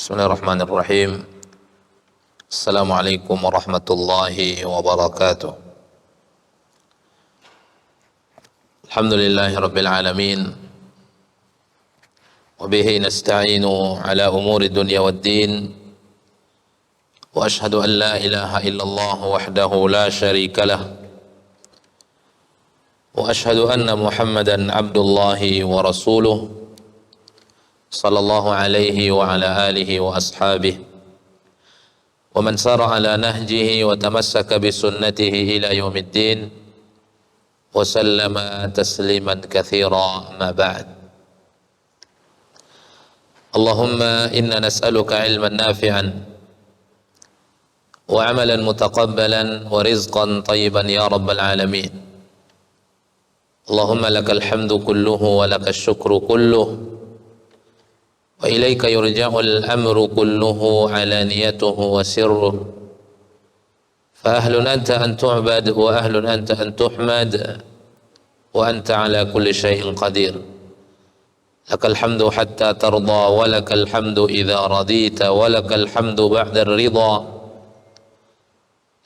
Bismillahirrahmanirrahim. Assalamualaikum warahmatullahi wabarakatuh. Alhamdulillahi rabbil alamin. Wa bihi nasta'inu ala umuri dunya waddin. Wa ashhadu an la ilaha illallah wahdahu la sharika lah. Wa ashhadu anna Muhammadan abdullahi wa rasuluh. Sallallahu alaihi wa ala alihi wa ashabihi wa man sara ala nahjihi wa tamassaka bi sunnatihi ila yaumiddin wa sallama tasliman katsira ma ba'd. Allahumma inna nas'aluka ilman nafi'an wa amalan mutaqabbalan wa rizqan tayyiban ya rabbal alamin. Allahumma lakal hamdu kulluhu wa lakal syukru kulluhu wa ilaika yurja'ul amru kulluhu alaniyatuhu wa sirruhu fa ahlun anta an tu'bad wa ahlun anta an tuhmad wa anta ala kulli syai'in qadir. Lakal hamdu hatta tarda wa lakal hamdu idza radita wa lakal hamdu ba'da ar-ridha.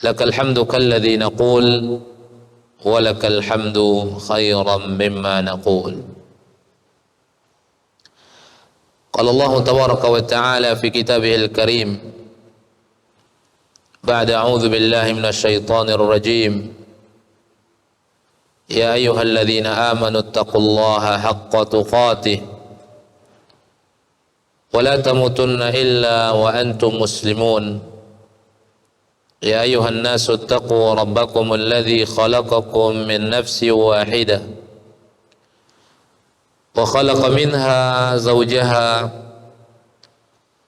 Lakal hamdu kalladhi naqul wa lakal hamdu khairan mimma naqul. قال الله تبارك وتعالى في كتابه الكريم بعد أعوذ بالله من الشيطان الرجيم يا أيها الذين آمنوا اتقوا الله حق تقاته ولا تموتن إلا وأنتم مسلمون يا أيها الناس اتقوا ربكم الذي خلقكم من نفس واحدة وخلق منها زوجها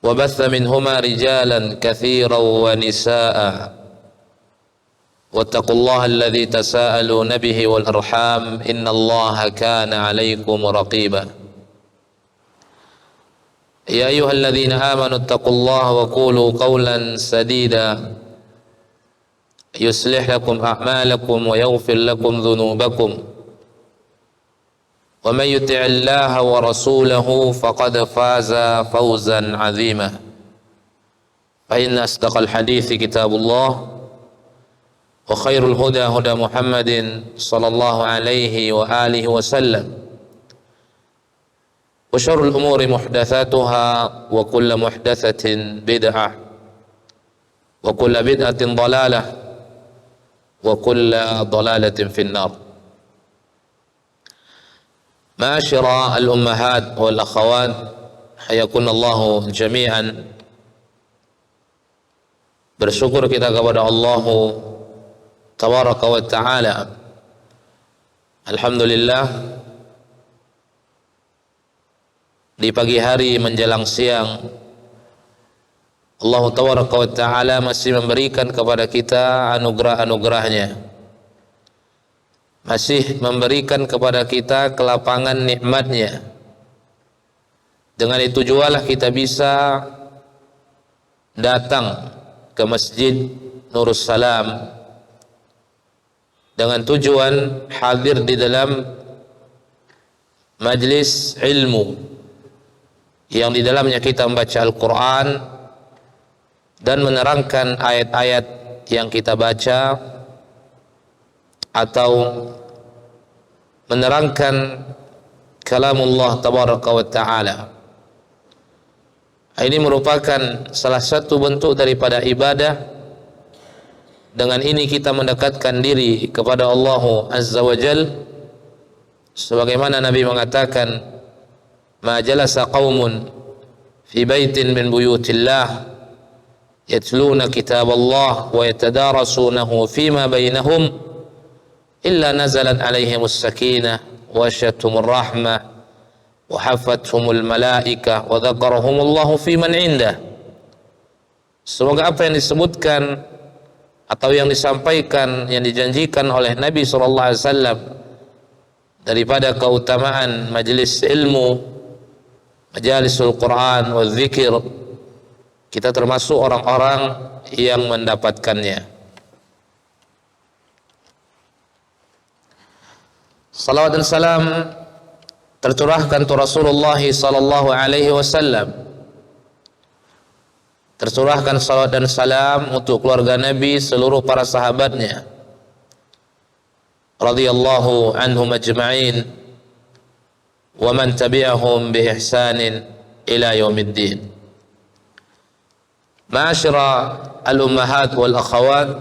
وبث منهما رجالا كثيرا ونساء واتقوا الله الذي تساءلون به والأرحام إن الله كان عليكم رقيبا يا أيها الذين آمنوا اتقوا الله وقولوا قولا سديدا يصلح لكم أعمالكم ويغفر لكم ذنوبكم ومن يطع الله ورسوله فقد فاز فوزا عظيما فإن أصدق الحديث كتاب الله وخير الهدى هدى محمد صلى الله عليه وآله وسلم وشر الأمور محدثاتها وكل محدثة بدعة وكل بدعة ضلالة وكل ضلالة في النار. Ma'asyira al-ummahat wal akhawat hayakunallahu jami'an. Bersyukur kita kepada Allah tabaraka wa ta'ala. Alhamdulillah, di pagi hari menjelang siang Allah tabaraka wa ta'ala masih memberikan kepada kita anugerah-anugerahnya, masih memberikan kepada kita kelapangan nikmatnya. Dengan itu jualah kita bisa datang ke Masjid Nurus Salam dengan tujuan hadir di dalam majlis ilmu yang di dalamnya kita membaca Al-Quran dan menerangkan ayat-ayat yang kita baca atau menerangkan kalamullah tabaraka wa ta'ala. Ini merupakan salah satu bentuk daripada ibadah. Dengan ini kita mendekatkan diri kepada Allah azza wa jal, sebagaimana Nabi mengatakan, ma jalasa qaumun fi baitin min buyutillah yatluna kitab Allah wa yatadarasunahu fima bainahum illa nazalat alaihimus sakinah wa asyatumur rahmah wa haffathumul malaikah wa dzakarahumullahu fi man indah. Semoga apa yang disebutkan atau yang disampaikan, yang dijanjikan oleh Nabi SAW daripada keutamaan majelis ilmu, majalisul Quran wa dzikir, kita termasuk orang-orang yang mendapatkannya. Salawat dan salam tercurahkan tu Rasulullah sallallahu alaihi wasallam tercurahkan salawat dan salam untuk keluarga Nabi, seluruh para sahabatnya radhiyallahu anhum ajma'in wa man tabi'ahum bi ihsanin ila yaumiddin. Ma'asyara al-ummahat wal akhawat,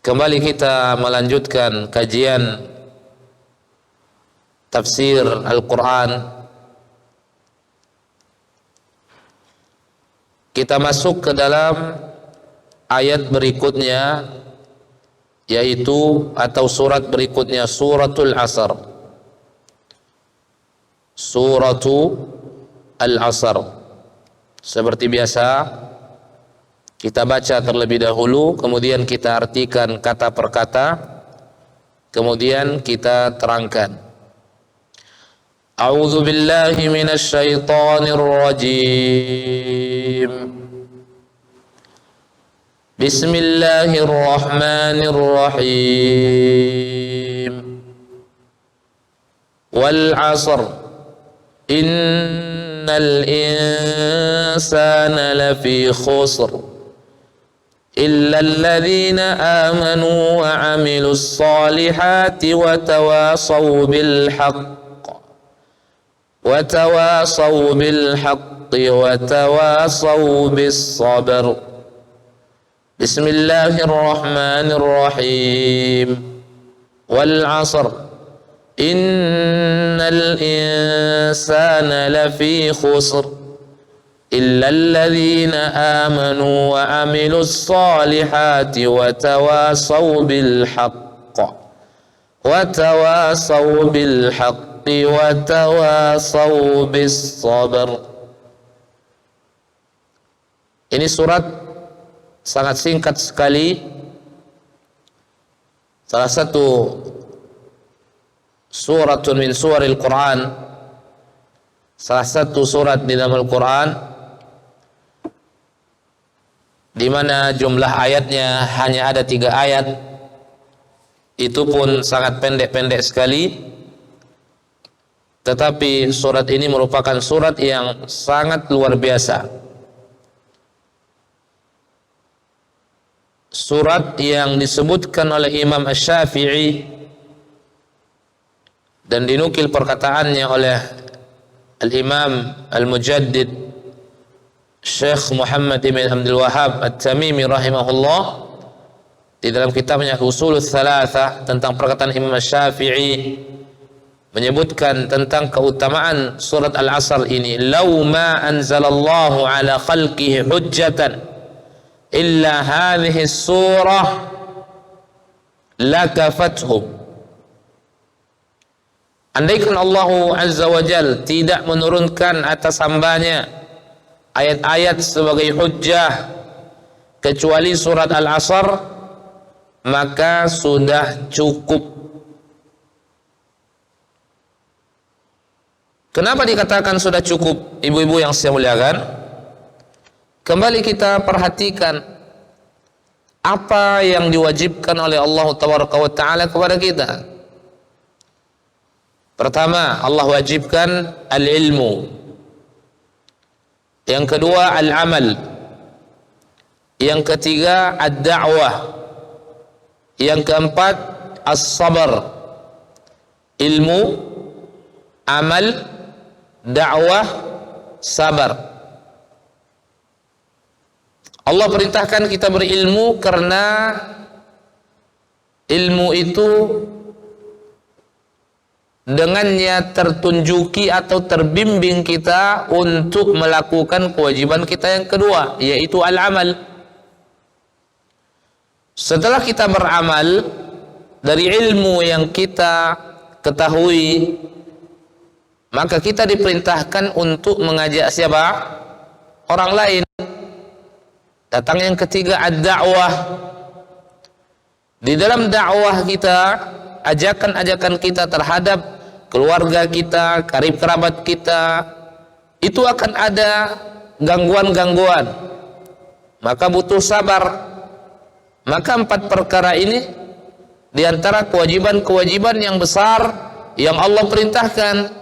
kembali kita melanjutkan kajian tafsir Al-Quran. Kita masuk ke dalam ayat berikutnya, yaitu atau surat berikutnya, suratul Asr. Suratul Al-Asr. Seperti biasa, kita baca terlebih dahulu, kemudian kita artikan kata per kata, kemudian kita terangkan. A'udzu billahi minasy syaithanir rajim. Bismillahirrahmanirrahim. Wal 'ashr innal insana lafi khusr illa alladhina amanu wa 'amilus solihati wa tawasaw bil haqq وتواصوا بالحق وتواصوا بالصبر. بسم الله الرحمن الرحيم. والعصر إن الإنسان لفي خسر إلا الذين آمنوا وعملوا الصالحات وتواصوا بالحق وتواصوا بالحق وتواصوا بالصبر. Ini surat sangat singkat sekali, salah satu suratun min suwaril Quran, salah satu surat di dalam Al-Quran di mana jumlah ayatnya hanya ada 3 ayat, itu pun sangat pendek-pendek sekali. Tetapi surat ini merupakan surat yang sangat luar biasa. Surat yang disebutkan oleh Imam Asy-Syafi'i dan dinukil perkataannya oleh Al-Imam Al-Mujaddid Syekh Muhammad ibn Abdul Wahhab At-Tamimi rahimahullah di dalam kitabnya Ushulul Tsalatsah tentang perkataan Imam Asy-Syafi'i, menyebutkan tentang keutamaan surat Al-Asr ini. Lau ma anzalallahu ala khalqihi hujjatan illa hadhihi surah lakafathum. Andaikan Allah Azza wa Jal tidak menurunkan atas hambanya ayat-ayat sebagai hujjah kecuali surat Al-Asr, maka sudah cukup. Kenapa dikatakan sudah cukup, ibu-ibu yang saya muliakan? Kembali kita perhatikan apa yang diwajibkan oleh Allah Taala kepada kita. Pertama, Allah wajibkan al-ilmu. Yang kedua, al-amal. Yang ketiga, ad-da'wah. Yang keempat, as-sabar. Ilmu, amal, dakwah, sabar. Allah perintahkan kita berilmu karena ilmu itu dengannya tertunjuki atau terbimbing kita untuk melakukan kewajiban kita yang kedua, yaitu al-amal. Setelah kita beramal dari ilmu yang kita ketahui, maka kita diperintahkan untuk mengajak siapa? Orang lain. Datang yang ketiga, ad-da'wah. Di dalam dakwah kita, ajakan-ajakan kita terhadap keluarga kita, karib kerabat kita, itu akan ada gangguan-gangguan. Maka butuh sabar. Maka 4 perkara ini di antara kewajiban-kewajiban yang besar yang Allah perintahkan.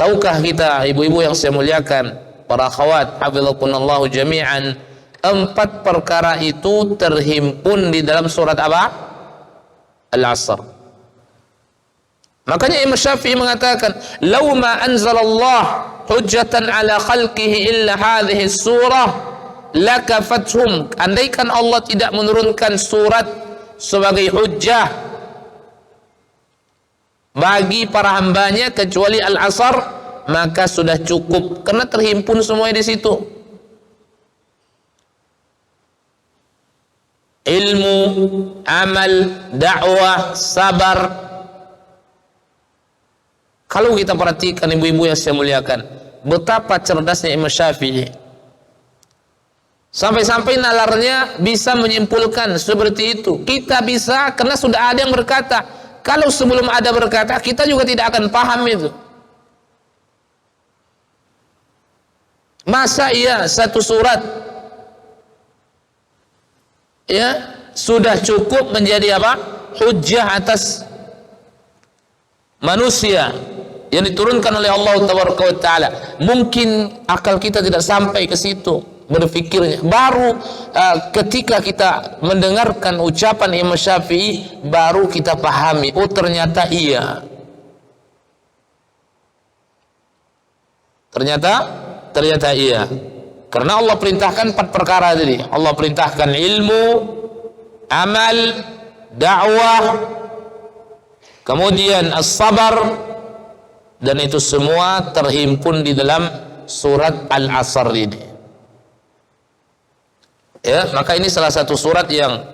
Tahukah kita, ibu-ibu yang saya muliakan, para akhwat hafizakumullah jami'an, 4 perkara itu terhimpun di dalam surat apa? Al-Asr. Makanya Imam Syafi'i mengatakan, "Law ma anzalallah hujjatan ala khalqihi illa hadhihi surah lakafathum." Andaikan Allah tidak menurunkan surat sebagai hujjah bagi para hambanya kecuali Al-Asr, maka sudah cukup karena terhimpun semuanya di situ. Ilmu, amal, dakwah, sabar. Kalau kita perhatikan ibu-ibu yang saya muliakan, betapa cerdasnya Imam Syafi'i. Sampai-sampai nalarnya bisa menyimpulkan seperti itu. Kita bisa karena sudah ada yang berkata. Kalau sebelum ada berkata, kita juga tidak akan paham itu. Masa iya satu surat ya sudah cukup menjadi apa? Hujjah atas manusia yang diturunkan oleh Allah Taala. Mungkin akal kita tidak sampai ke situ berfikirnya. Baru ketika kita mendengarkan ucapan Imam Syafi'i, baru kita pahami, oh ternyata iya. Ternyata iya. Karena Allah perintahkan 4 perkara tadi. Allah perintahkan ilmu, amal, dakwah, kemudian as-sabar, dan itu semua terhimpun di dalam surat Al-Asr ini. Ya, maka ini salah satu surat yang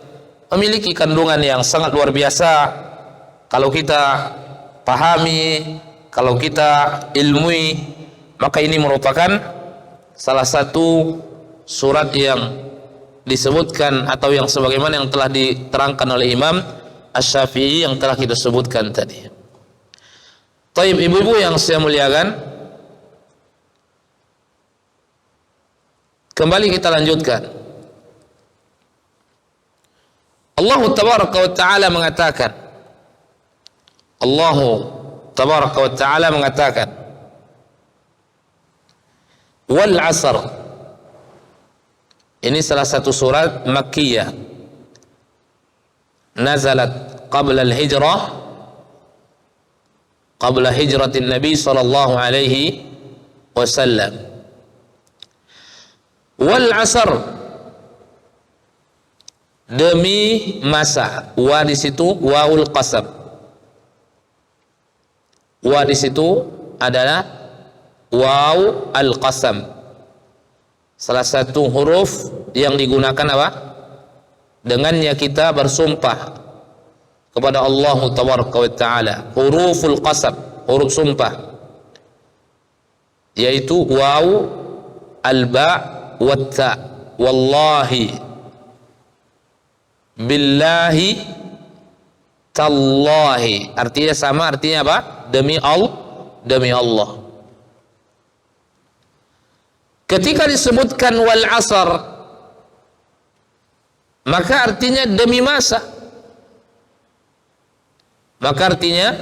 memiliki kandungan yang sangat luar biasa. Kalau kita pahami, kalau kita ilmui, maka ini merupakan salah satu surat yang disebutkan atau yang sebagaimana yang telah diterangkan oleh Imam Asy-Syafi'i yang telah kita sebutkan tadi. Taib, ibu-ibu yang saya muliakan, kembali kita lanjutkan. Allah Tabaraka wa Ta'ala mengatakan, Allah Tabaraka wa Ta'ala mengatakan, wal asr. Ini salah satu surat Makkiyah, nazalat qabla al-hijrah, qabla hijratin Nabi sallallahu alaihi wasallam. Wal asr, demi masa. Wa di situ waul qasam. Wa di situ adalah waw al-qasam, salah satu huruf yang digunakan apa? Dengannya kita bersumpah kepada Allah Tabaraka wa Ta'ala. Huruful qasam, huruf sumpah, yaitu waw, al-ba, wa ta. Wallahi, billahi, tallahi. Artinya sama, artinya apa? Demi Allah. Ketika disebutkan wal asr, maka artinya demi masa. Maka artinya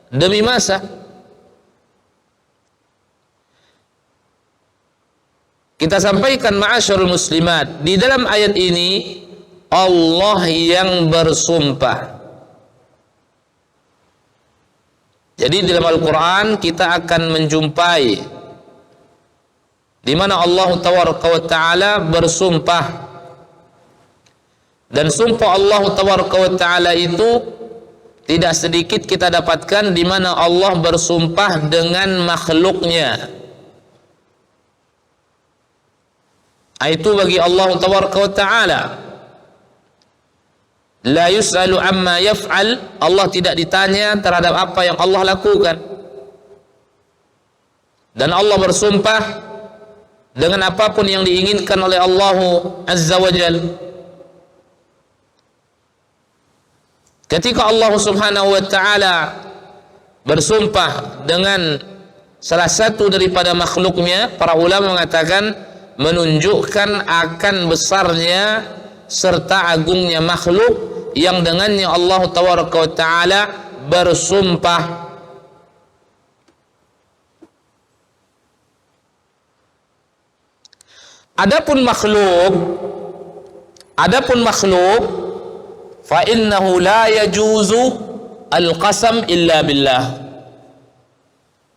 demi masa. Kita sampaikan ma'asyarul muslimat, di dalam ayat ini Allah yang bersumpah. Jadi dalam Al-Quran kita akan menjumpai di mana Allah Taala bersumpah, dan sumpah Allah Taala itu tidak sedikit kita dapatkan di mana Allah bersumpah dengan makhluknya. Itu bagi Allah Taala. La yus'alu amma yaf'al, Allah tidak ditanya terhadap apa yang Allah lakukan. Dan Allah bersumpah dengan apapun yang diinginkan oleh Allah Azza wa Jal. Ketika Allah Subhanahu wa Ta'ala bersumpah dengan salah satu daripada makhluknya, para ulama mengatakan menunjukkan akan besarnya serta agungnya makhluk yang dengannya Allah Ta'ala bersumpah. Adapun makhluk fa innahu la yajuzu al-qasam illa billah.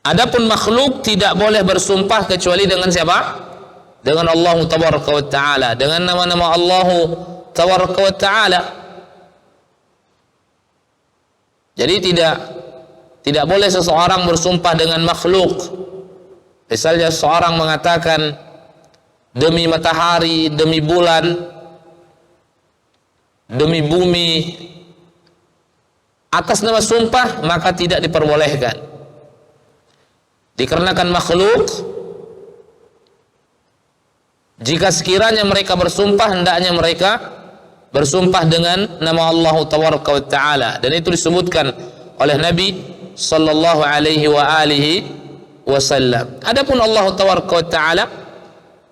Adapun makhluk tidak boleh bersumpah kecuali dengan siapa? Dengan Allah tabaraka wa taala, dengan nama-nama Allah tabaraka wa taala. Jadi tidak boleh seseorang bersumpah dengan makhluk. Misalnya seorang mengatakan demi matahari, demi bulan, demi bumi, atas nama sumpah, maka tidak diperbolehkan. Dikarenakan makhluk, jika sekiranya mereka bersumpah, hendaknya mereka bersumpah dengan nama Allah tabaraka wa taala, dan itu disebutkan oleh Nabi sallallahu alaihi wa alihi wasallam. Adapun Allah tabaraka wa taala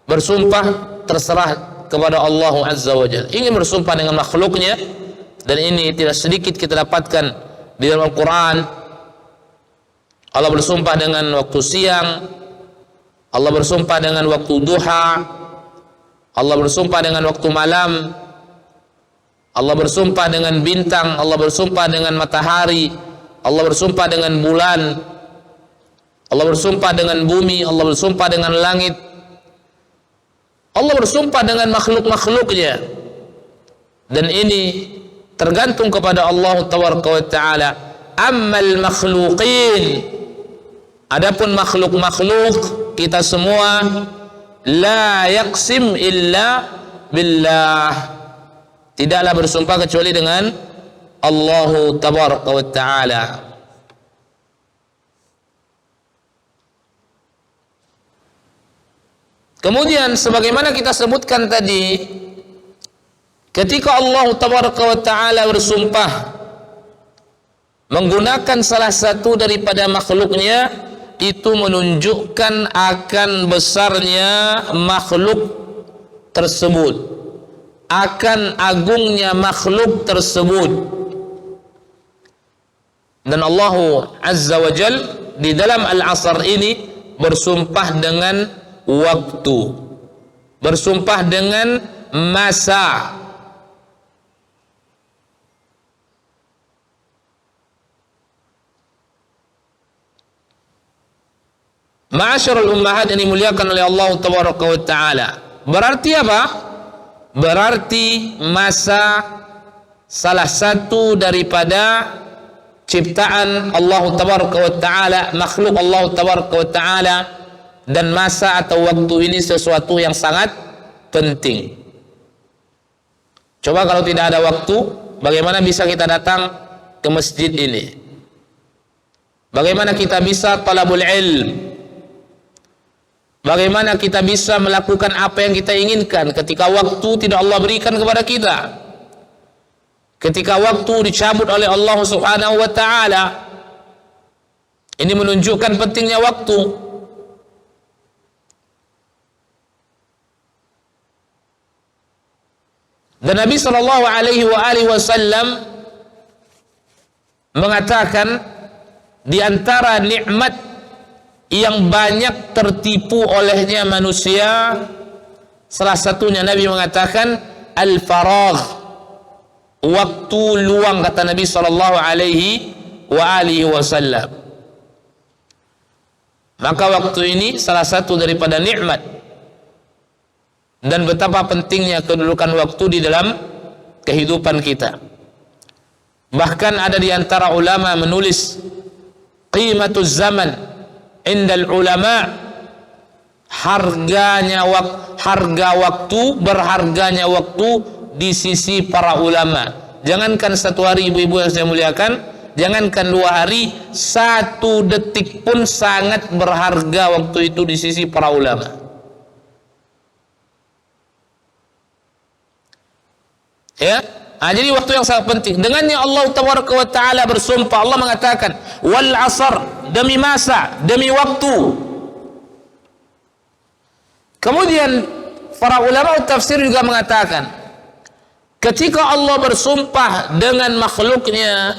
bersumpah terserah kepada Allah azza wa jalla. Ingin bersumpah dengan makhluknya, dan ini tidak sedikit kita dapatkan di dalam Al-Quran. Allah bersumpah dengan waktu siang, Allah bersumpah dengan waktu duha, Allah bersumpah dengan waktu malam, Allah bersumpah dengan bintang, Allah bersumpah dengan matahari, Allah bersumpah dengan bulan, Allah bersumpah dengan bumi, Allah bersumpah dengan langit, Allah bersumpah dengan makhluk-makhluknya. Dan ini tergantung kepada Allah tabaraka wa taala. Ammal makhluqin, adapun makhluk-makhluk, kita semua la yaqsim illa billah, tidaklah bersumpah kecuali dengan Allah tabaraka wa taala. Kemudian sebagaimana kita sebutkan tadi, ketika Allah tabaraka wa taala bersumpah menggunakan salah satu daripada makhluknya, itu menunjukkan akan besarnya makhluk tersebut, akan agungnya makhluk tersebut. Dan Allah azza wa jal di dalam Al-Asr ini bersumpah dengan waktu, bersumpah dengan masa. Ma'asyiral ummahat yang dimuliakan oleh Allah tabaraka wa taala. Berarti apa? Berarti masa salah satu daripada ciptaan Allah tabaraka wa taala, makhluk Allah tabaraka wa taala, dan masa atau waktu ini sesuatu yang sangat penting. Coba kalau tidak ada waktu, bagaimana bisa kita datang ke masjid ini? Bagaimana kita bisa talabul ilm? Bagaimana kita bisa melakukan apa yang kita inginkan ketika waktu tidak Allah berikan kepada kita? Ketika waktu dicabut oleh Allah Subhanahu wa taala. Ini menunjukkan pentingnya waktu. Dan Nabi sallallahu alaihi wasallam mengatakan, di antara nikmat yang banyak tertipu olehnya manusia, salah satunya Nabi mengatakan al-faragh, waktu luang, kata Nabi sallallahu alaihi wasallam. Maka waktu ini salah satu daripada nikmat, dan betapa pentingnya kedudukan waktu di dalam kehidupan kita. Bahkan ada di antara ulama menulis qimatuz zaman indal ulama, harga waktu, berharganya waktu di sisi para ulama. Jangankan satu hari, ibu-ibu yang saya muliakan, jangankan 2 hari, 1 detik pun sangat berharga waktu itu di sisi para ulama. Ya, jadi waktu yang sangat penting. Dengannya Allah tabaraka wa taala bersumpah. Allah mengatakan wal asr, demi masa, demi waktu. Kemudian para ulama tafsir juga mengatakan, ketika Allah bersumpah dengan makhluknya,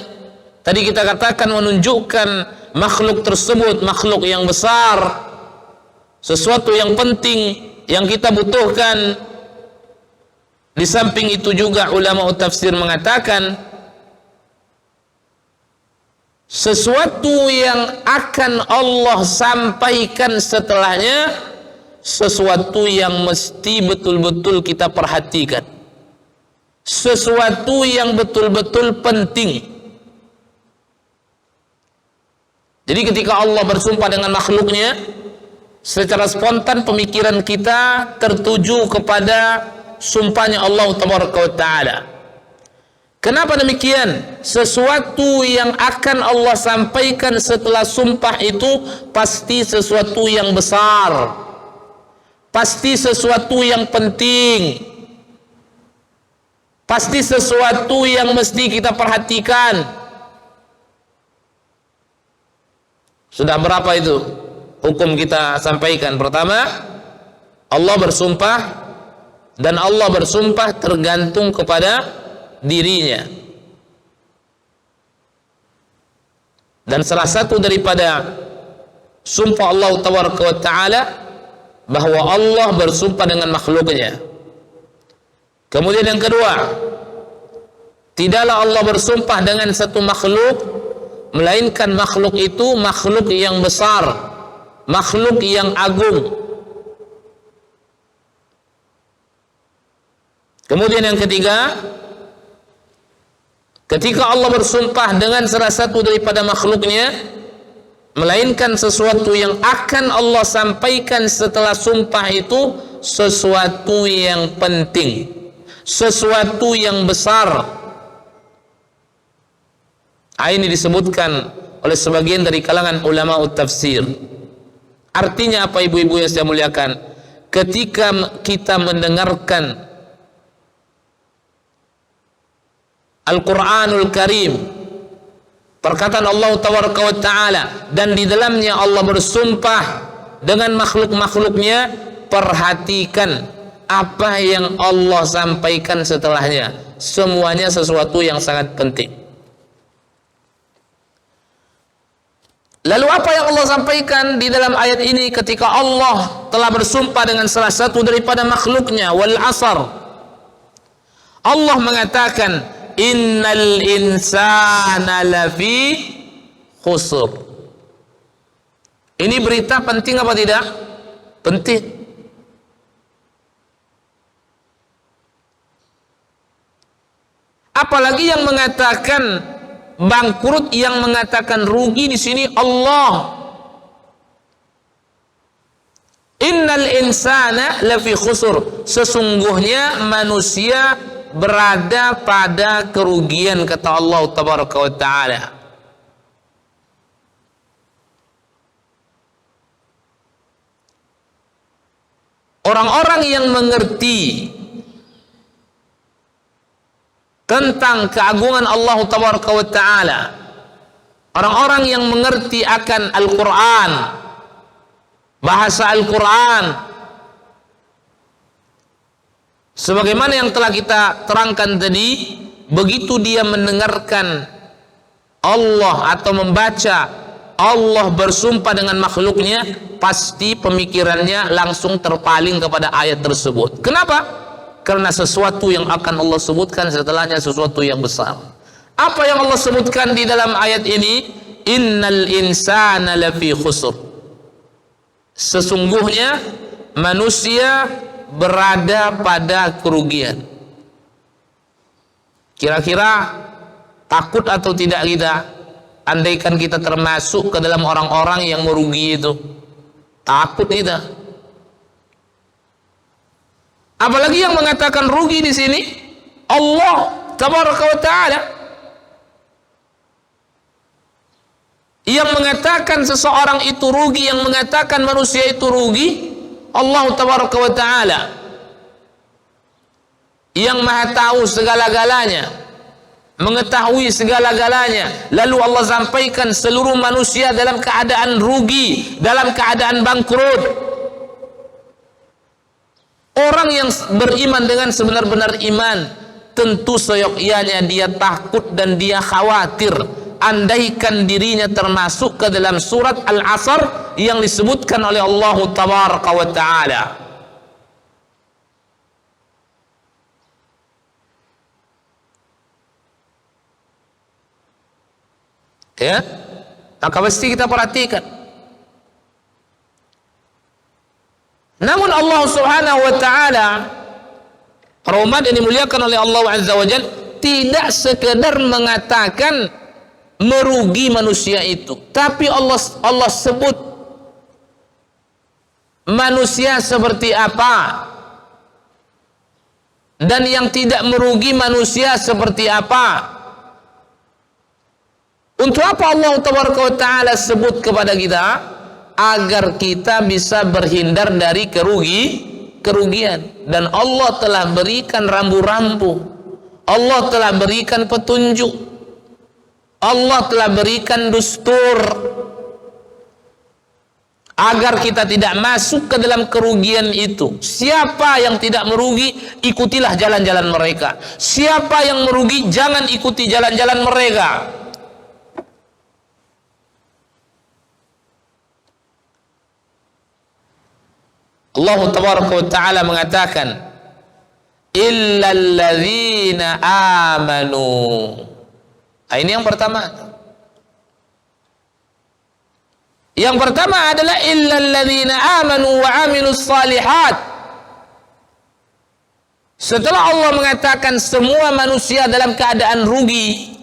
tadi kita katakan menunjukkan makhluk tersebut makhluk yang besar, sesuatu yang penting, yang kita butuhkan. Di samping itu juga ulama tafsir mengatakan sesuatu yang akan Allah sampaikan setelahnya sesuatu yang mesti betul-betul kita perhatikan, sesuatu yang betul-betul penting. Jadi ketika Allah bersumpah dengan makhluknya, secara spontan pemikiran kita tertuju kepada sumpahnya Allah Tabaraka wa Ta'ala. Kenapa demikian? Sesuatu yang akan Allah sampaikan setelah sumpah itu pasti sesuatu yang besar, pasti sesuatu yang penting, pasti sesuatu yang mesti kita perhatikan. Sudah berapa itu hukum kita sampaikan? Pertama, Allah bersumpah, dan Allah bersumpah tergantung kepada dirinya. Dan salah satu daripada sumpah Allah Tabaraka wa Ta'ala bahwa Allah bersumpah dengan makhluknya. Kemudian yang kedua, tidaklah Allah bersumpah dengan satu makhluk melainkan makhluk itu makhluk yang besar, makhluk yang agung. Kemudian yang ketiga, ketika Allah bersumpah dengan salah satu daripada makhluknya melainkan sesuatu yang akan Allah sampaikan setelah sumpah itu sesuatu yang penting, sesuatu yang besar. Ini disebutkan oleh sebagian dari kalangan ulama tafsir. Artinya apa ibu-ibu yang saya muliakan? Ketika kita mendengarkan Al-Quranul Karim, perkataan Allah Tabaraka wa Ta'ala, dan di dalamnya Allah bersumpah dengan makhluk-makhluknya, perhatikan apa yang Allah sampaikan setelahnya. Semuanya sesuatu yang sangat penting. Lalu apa yang Allah sampaikan di dalam ayat ini ketika Allah telah bersumpah dengan salah satu daripada makhluknya, wal asr? Allah mengatakan innal insana lafi khusr. Ini berita penting apa tidak? Penting. Apalagi yang mengatakan bangkrut, yang mengatakan rugi di sini Allah. Innal insana lafi khusr. Sesungguhnya manusia berada pada kerugian, kata Allah Tabaraka wa Ta'ala. Orang-orang yang mengerti tentang keagungan Allah Tabaraka wa Ta'ala, orang-orang yang mengerti akan Al-Quran, bahasa Al-Quran, sebagaimana yang telah kita terangkan tadi, begitu dia mendengarkan Allah atau membaca Allah bersumpah dengan makhluknya, pasti pemikirannya langsung terpaling kepada ayat tersebut. Kenapa? Karena sesuatu yang akan Allah sebutkan setelahnya sesuatu yang besar. Apa yang Allah sebutkan di dalam ayat ini? Innal insana lafi khusr. Sesungguhnya manusia berada pada kerugian. Kira-kira takut atau tidak kita andaikan kita termasuk ke dalam orang-orang yang merugi itu? Takut kita. Apalagi yang mengatakan rugi di sini Allah Tabaraka wa Ta'ala. Yang mengatakan seseorang itu rugi, yang mengatakan manusia itu rugi, Allah Tabaraka wa Ta'ala, yang maha tahu segala-galanya, mengetahui segala-galanya. Lalu Allah sampaikan seluruh manusia dalam keadaan rugi, dalam keadaan bangkrut. Orang yang beriman dengan sebenar-benar iman, tentu seyogyanya dia takut dan dia khawatir andaikan dirinya termasuk ke dalam surat Al-Asr yang disebutkan oleh Allah Tabaraka wa Ta'ala. Ya, maka mesti kita perhatikan. Namun Allah Subhanahu wa taala, para umat yang dimuliakan oleh Allah Azza wa Jalla, tidak sekedar mengatakan merugi manusia itu, tapi Allah sebut manusia seperti apa dan yang tidak merugi manusia seperti apa. Untuk apa Allah Taala sebut kepada kita? Agar kita bisa berhindar dari kerugian. Dan Allah telah berikan rambu-rambu, Allah telah berikan petunjuk, Allah telah berikan dustur agar kita tidak masuk ke dalam kerugian itu. Siapa yang tidak merugi, ikutilah jalan-jalan mereka. Siapa yang merugi, jangan ikuti jalan-jalan mereka. Allah Taala mengatakan, illal ladzina amanu. Ini yang pertama. Yang pertama adalah illal ladzina amanu wa amilus salihat. Setelah Allah mengatakan semua manusia dalam keadaan rugi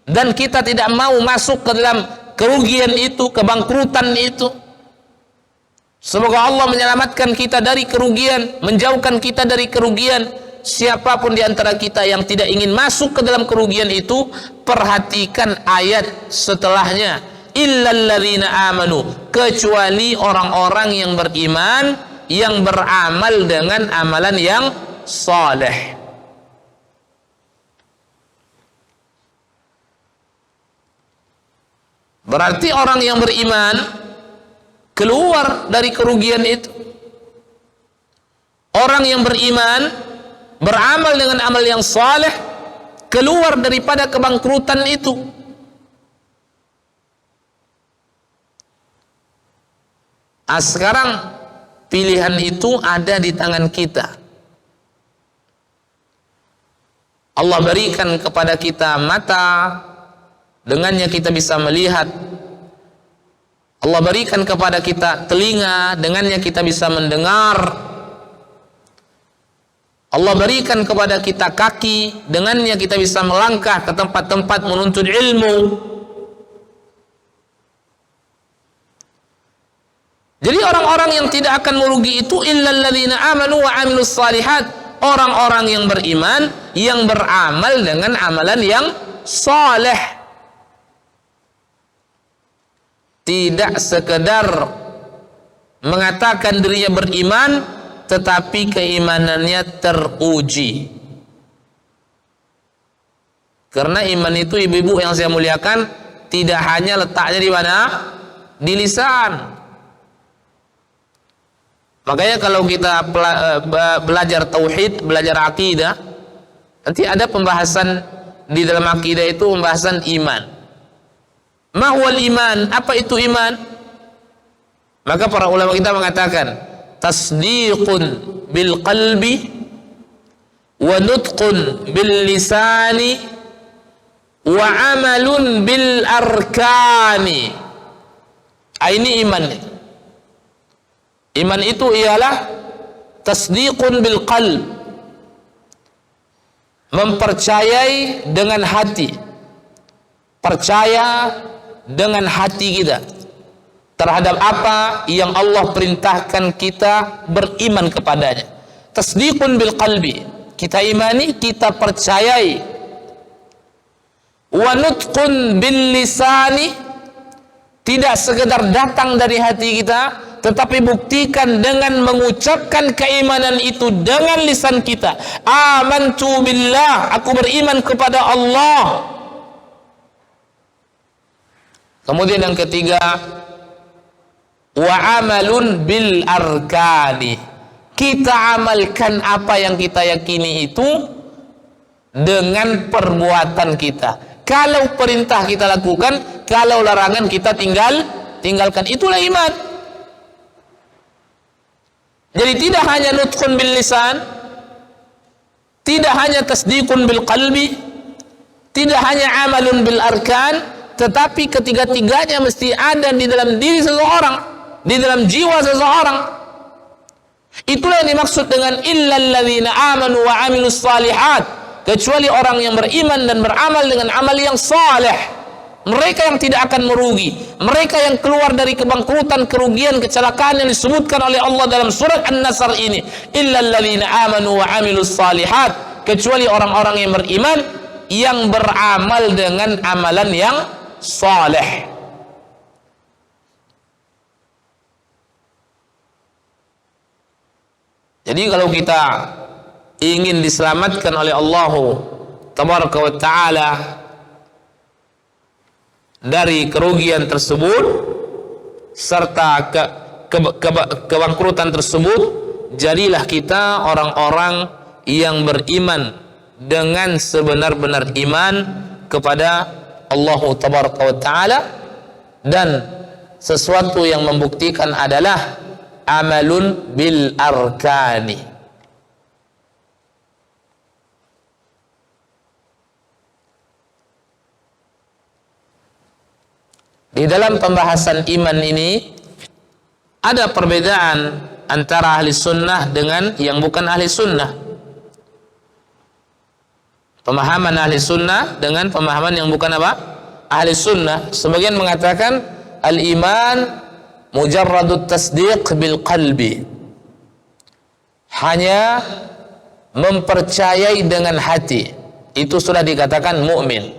dan kita tidak mau masuk ke dalam kerugian itu, kebangkrutan itu. Semoga Allah menyelamatkan kita dari kerugian, menjauhkan kita dari kerugian. Siapapun di antara kita yang tidak ingin masuk ke dalam kerugian itu, perhatikan ayat setelahnya. Illal ladzina amanu, kecuali orang-orang yang beriman, yang beramal dengan amalan yang saleh. Berarti orang yang beriman keluar dari kerugian itu. Orang yang beriman, beramal dengan amal yang saleh, keluar daripada kebangkrutan itu. Sekarang pilihan itu ada di tangan kita. Allah berikan kepada kita mata, dengannya kita bisa melihat. Allah berikan kepada kita telinga, dengannya kita bisa mendengar. Allah berikan kepada kita kaki, dengannya kita bisa melangkah ke tempat-tempat menuntut ilmu. Jadi orang-orang yang tidak akan merugi itu illal ladzina amanu wa amilus salihat, orang-orang yang beriman, yang beramal dengan amalan yang saleh. Tidak sekedar mengatakan dirinya beriman, tetapi keimanannya teruji. Karena iman itu, ibu-ibu yang saya muliakan, tidak hanya letaknya di mana? Di lisan. Makanya kalau kita belajar tauhid, belajar akidah, nanti ada pembahasan di dalam akidah itu, pembahasan iman. Mahwal iman, apa itu iman? Maka para ulama kita mengatakan, tasdiqun bil qalbi wa nutqun bil lisani wa amalun bil arkani. Ini iman. Iman itu ialah tasdiqun bil qalb, mempercayai dengan hati, percaya dengan hati kita terhadap apa yang Allah perintahkan kita beriman kepadanya. Tasdiqun bil qalbi, kita imani, kita percayai. Wa nutqun bil lisani, tidak sekedar datang dari hati kita, tetapi buktikan dengan mengucapkan keimanan itu dengan lisan kita. Amantu billah, aku beriman kepada Allah. Kemudian yang ketiga, wa amalun bil arkani, kita amalkan apa yang kita yakini itu dengan perbuatan kita. Kalau perintah kita lakukan, kalau larangan kita tinggalkan. Itulah iman. Jadi tidak hanya nutqun bil lisan, tidak hanya tasdiqun bil qalbi, tidak hanya amalun bil arkan, tetapi ketiga-tiganya mesti ada di dalam diri seseorang, di dalam jiwa seseorang. Itulah yang dimaksud dengan illal ladzina amanu wa amilus salihat, kecuali orang yang beriman dan beramal dengan amal yang saleh. Mereka yang tidak akan merugi, mereka yang keluar dari kebangkrutan, kerugian, kecelakaan yang disebutkan oleh Allah dalam surat An-Nasr ini. Illal ladzina amanu wa amilus salihat, kecuali orang-orang yang beriman yang beramal dengan amalan yang saleh. Jadi kalau kita ingin diselamatkan oleh Allah Tabaraka wa Ta'ala dari kerugian tersebut serta kebangkrutan tersebut, jadilah kita orang-orang yang beriman dengan sebenar-benar iman kepada Allah Tabaraka wa Ta'ala, dan sesuatu yang membuktikan adalah amalun bil arkani. Di dalam pembahasan iman ini ada perbedaan antara ahli sunnah dengan yang bukan ahli sunnah. Pemahaman ahli sunnah dengan pemahaman yang bukan apa? Ahli sunnah. Sebagian mengatakan al-iman mujarradut tasdiq bil qalbi, hanya mempercayai dengan hati, itu sudah dikatakan mukmin.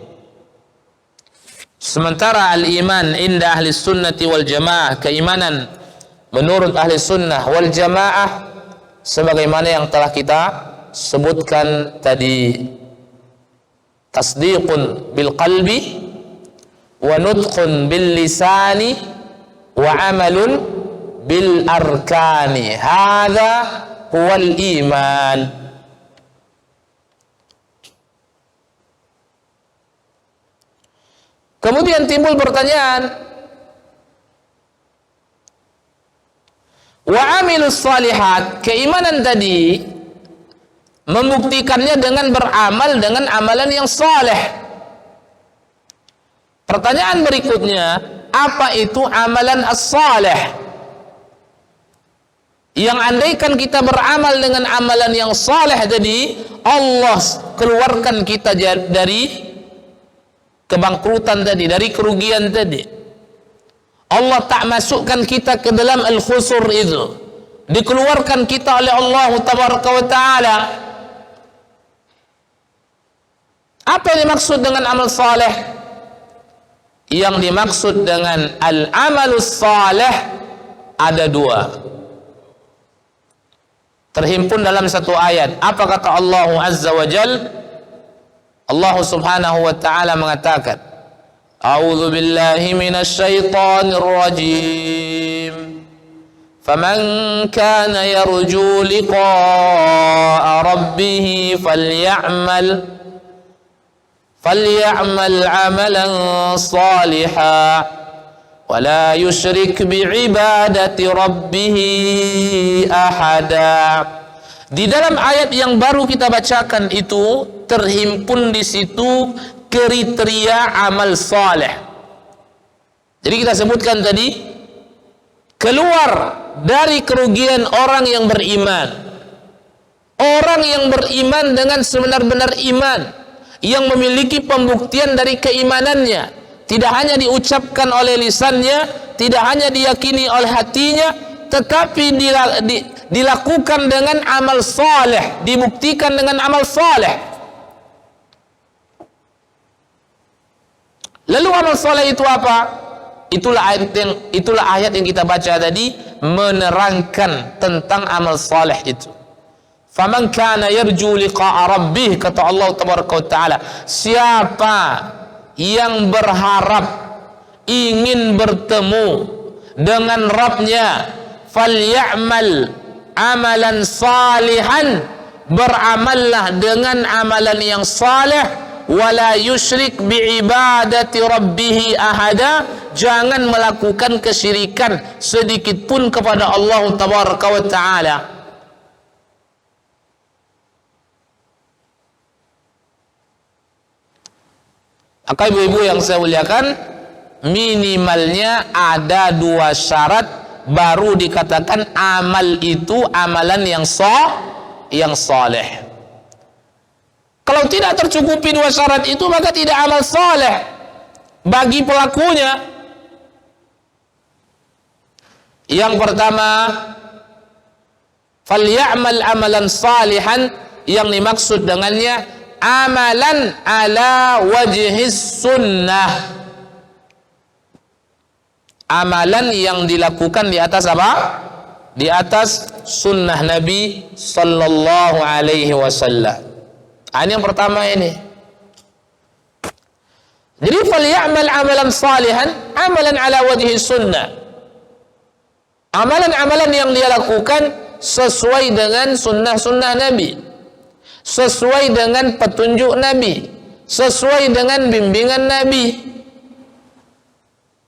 Sementara al-iman inda ahli sunnati wal jamaah, keimanan menurut ahli sunnah wal jamaah, sebagaimana yang telah kita sebutkan tadi, tasdiqun bil qalbi wa nutqun bil lisani wa amalun bil arkani. Hadza huwal iman. Kemudian timbul pertanyaan, wa amilus salihat, keimanan tadi membuktikannya dengan beramal dengan amalan yang saleh. Pertanyaan berikutnya, apa itu amalan as-saleh? Yang andaikan kita beramal dengan amalan yang saleh tadi, Allah keluarkan kita dari kebangkrutan tadi, dari kerugian tadi. Allah tak masukkan kita ke dalam al-khusur itu, dikeluarkan kita oleh Allah Tabaraka wa Ta'ala. Apa yang dimaksud dengan amal saleh? Yang dimaksud dengan al-amalus saleh ada dua, terhimpun dalam satu ayat. Apa kata Allah Azza wa Jal? Allah Subhanahu wa Ta'ala mengatakan, A'udzu billahi minasy syaithanir rajim. Faman kana yarju liqa'a rabbih فليعمل عملا صالحا ولا يشرك بعبادة ربه أحدا. Di dalam ayat yang baru kita bacakan itu terhimpun di situ kriteria amal saleh. Jadi kita sebutkan tadi, keluar dari kerugian orang yang beriman. Orang yang beriman dengan sebenar-benar iman, yang memiliki pembuktian dari keimanannya, tidak hanya diucapkan oleh lisannya, tidak hanya diyakini oleh hatinya, tetapi dilakukan dengan amal saleh, dibuktikan dengan amal saleh. Lalu amal saleh itu apa? Itulah ayat yang kita baca tadi, menerangkan tentang amal saleh itu. Faman kana yarju liqa'a rabbih, kata Allah Tabaraka wa Ta'ala, siapa yang berharap ingin bertemu dengan Rabbnya, falyamal amalan salihan, beramallah dengan amalan yang saleh, wala yusyrik biibadati rabbih ahada, jangan melakukan kesyirikan sedikit pun kepada Allah Tabaraka wa Ta'ala. Maka ibu-ibu yang saya muliakan, minimalnya ada 2 syarat baru dikatakan amal itu amalan yang saleh. Kalau tidak tercukupi 2 syarat itu, maka tidak amal saleh bagi pelakunya. Yang pertama, falyamal amalan salihan, yang dimaksud dengannya amalan ala wajhis sunnah, amalan yang dilakukan di atas apa? Di atas sunnah Nabi sallallahu alaihi wasallam. Ini yang pertama ini. Jadi falyamal amalan salihan, amalan ala wajhis sunnah, amalan-amalan yang dia lakukan sesuai dengan sunnah-sunnah Nabi, sesuai dengan petunjuk Nabi, sesuai dengan bimbingan Nabi.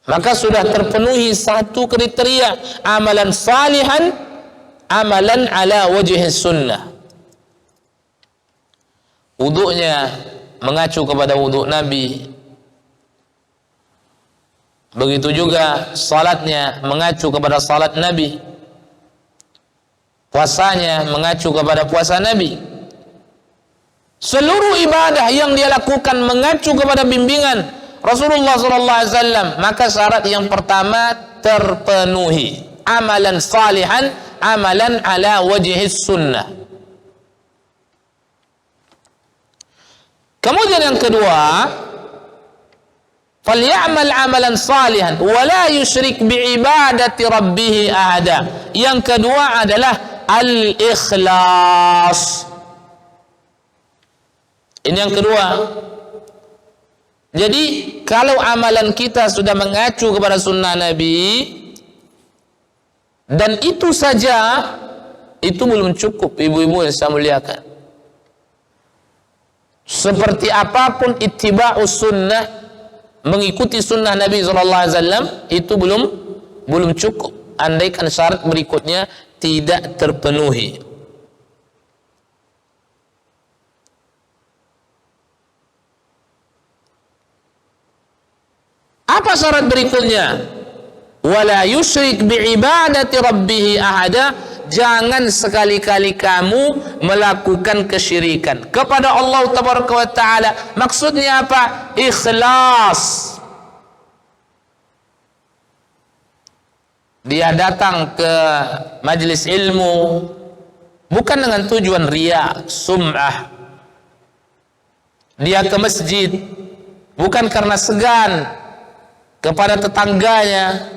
Maka sudah terpenuhi 1 kriteria amalan salihan, amalan ala wajhis sunnah. Wudu'nya mengacu kepada wudu' Nabi. Begitu juga salatnya mengacu kepada salat Nabi. Puasanya mengacu kepada puasa Nabi. Seluruh ibadah yang dia lakukan mengacu kepada bimbingan Rasulullah SAW. Maka syarat yang pertama terpenuhi. Amalan salihan, amalan ala wajhis sunnah. Kemudian yang kedua, falyamal amalan salihan wa la yusyrik biibadati rabbih ahada. Yang kedua adalah al-ikhlas. Ini yang kedua. Jadi kalau amalan kita sudah mengacu kepada sunnah Nabi dan itu saja, itu belum cukup, ibu-ibu yang saya muliakan. Seperti apapun ittiba'us sunnah, mengikuti sunnah Nabi SAW, itu belum cukup andaikan syarat berikutnya tidak terpenuhi. Apa syarat berikutnya? Wala yusyrik biibadati rabbih ahada. Jangan sekali-kali kamu melakukan kesyirikan kepada Allah Tabaraka wa Ta'ala. Maksudnya apa? Ikhlas. Dia datang ke majelis ilmu bukan dengan tujuan riya, sum'ah. Dia ke masjid bukan karena segan kepada tetangganya.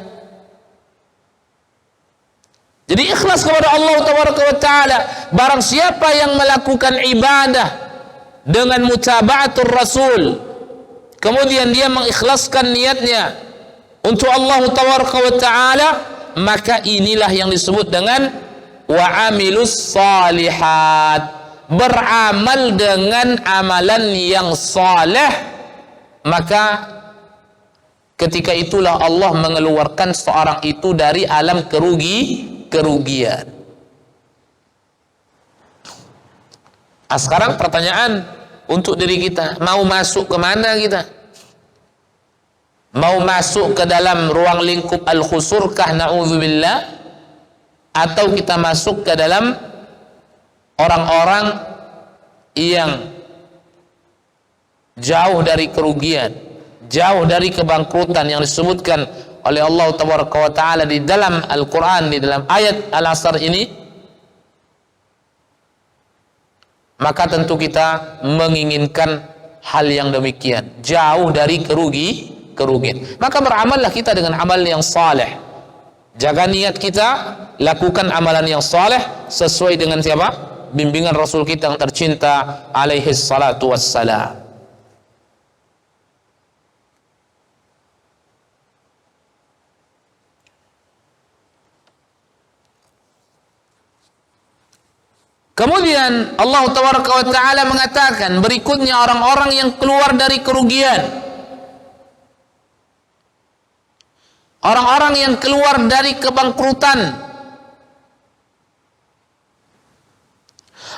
Jadi ikhlas kepada Allah Tabaraka wa Ta'ala. Barang siapa yang melakukan ibadah dengan mutaba'atul Rasul, kemudian dia mengikhlaskan niatnya untuk Allah Tabaraka wa Ta'ala, maka inilah yang disebut dengan wa'amilus salihat, beramal dengan amalan yang saleh. Maka ketika itulah Allah mengeluarkan seorang itu dari alam kerugian. Sekarang pertanyaan untuk diri kita, mau masuk ke mana kita? Mau masuk ke dalam ruang lingkup al-khusurkah na'udzubillah, atau kita masuk ke dalam orang-orang yang jauh dari kerugian, jauh dari kebangkrutan yang disebutkan oleh Allah Tabaraka wa Ta'ala di dalam Al-Quran, di dalam ayat Al-Asr ini? Maka tentu kita menginginkan hal yang demikian, jauh dari kerugian. Maka beramallah kita dengan amal yang saleh. Jaga niat kita, lakukan amalan yang saleh sesuai dengan siapa? Bimbingan Rasul kita yang tercinta alaihi salatu wassalam. Kemudian Allah Tabaraka wa Ta'ala mengatakan berikutnya orang-orang yang keluar dari kerugian, orang-orang yang keluar dari kebangkrutan,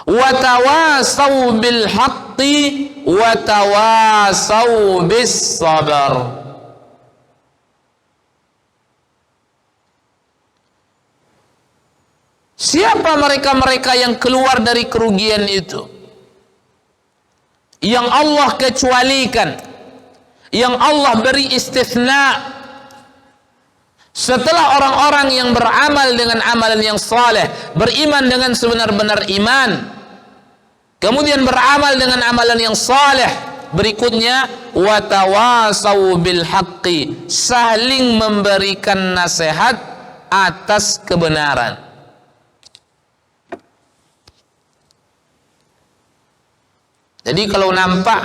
wa tawasaw bil haqqi wa tawasau bis sabar. Siapa mereka-mereka yang keluar dari kerugian itu? Yang Allah kecualikan, yang Allah beri istisna. Setelah orang-orang yang beramal dengan amalan yang saleh, beriman dengan sebenar-benar iman, kemudian beramal dengan amalan yang saleh, berikutnya watawasau bil haqqi, saling memberikan nasihat atas kebenaran. Jadi kalau nampak